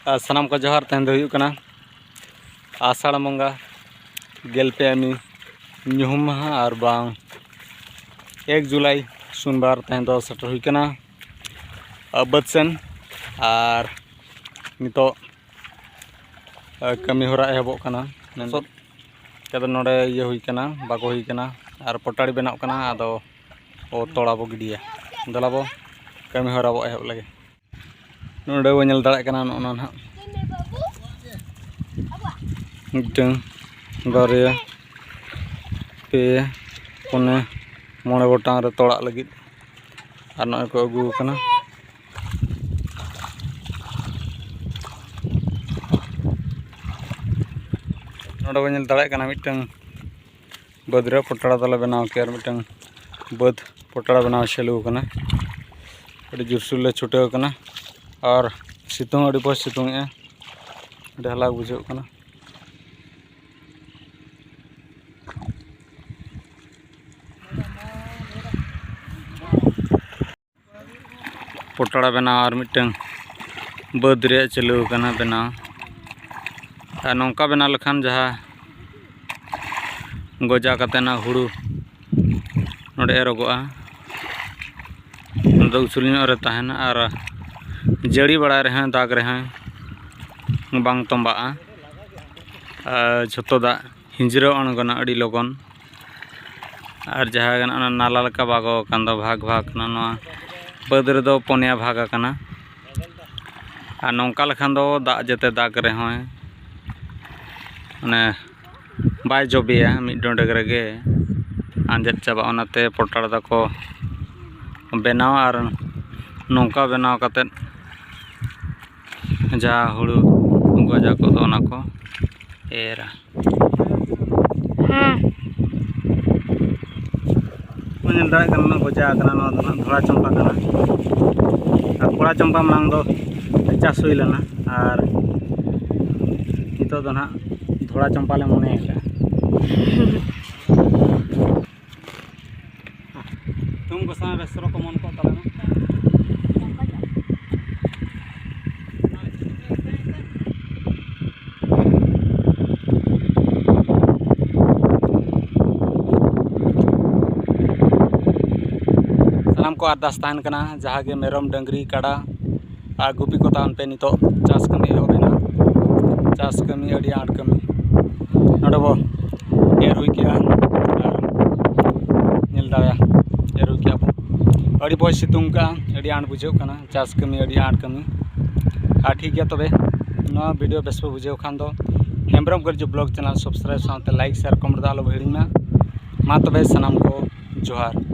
सानाम को जोहार तहन दो आषाढ़ बंगा गेलपे आमी ᱧᱩᱦᱩᱢ ᱢᱟᱦᱟ और बांग 1 जुलाई सोमवार तहन दो सेटर हुई कना बाद सेन और नितो कमी होरा एहबोग कना सो कदो नोडे ये हुई कना बाको हुई कना और पटाड़ी बनाव कना आदो ओ तोड़ा बो गिडिया दलाबो कमी होरा बो एहब लगे नोडे बो नेल दाड़ा कना नोना ना मिटन बारिया पे पुने मोड़े गोटांग रे तोड़ा लगी और नय को अगू कना नोडे बो नेल दाड़ा कना मिटन बदरे पटड़ा दले बनाव के और मिटन बद पटड़ा बनाव चालू कना अड़ी जुरसुर ले छुटे कना और सितुंग अड़ी पर सितुंग ए ढहला बुझे कना पटड़ा बनाव और मिटन बद रे चालू कना बनाव और नौका बनाव लखान जहाँ गजा कतेना हुड़ू नोडे एरोगोआ उसूल रे तहना और जड़ी बड़ा रहे दाग रहे बांग तंबा झोतो दा हिंजरा अणगोना अड़ी लगन और जहाँ नाला लेका बागो कान दो भाग भाग ना बद रे दो पनिया भाग कना और नौका लखान दो दाग जते दाग रहे माने बाय जबिया मिड डोंडेग रेगे आंजेद चाबा ओनाते पटड़ा दको बनाव और नौका बनाव कते जहाँ हुड़ू गजा को दो ओना को एरा नेल दाड़ा कना गजा कना नो दो धोड़ा चंपा कना और कोड़ा चंपा मांग दो चास हुई लेना और नितो दो ना धोड़ा चंपा ले मने तुम को सारा बेसरो को मन को तले ना सानाम को आरदास ताहन कना जहाँ के मेरम डंगरी काड़ा और गुपी को ताहन पे नितो चास कमी होबेना चास कमी अड़ी आट कमी नोडे बो एर हुई किया नेल दाड़ा एर हुई किया बो अड़ी बो सितुंग का अड़ी आट बुझे कना चास कमी अड़ी आट कमी आ ठीक है तबे ना वीडियो बेस पे बुझे खान दो हेम्ब्रम कर जो ब्लॉग चैनल सब्सक्राइब साथ लाइक शेयर कमेंट दा आलो हिड़ीना मा तबे सनाम को जोहार।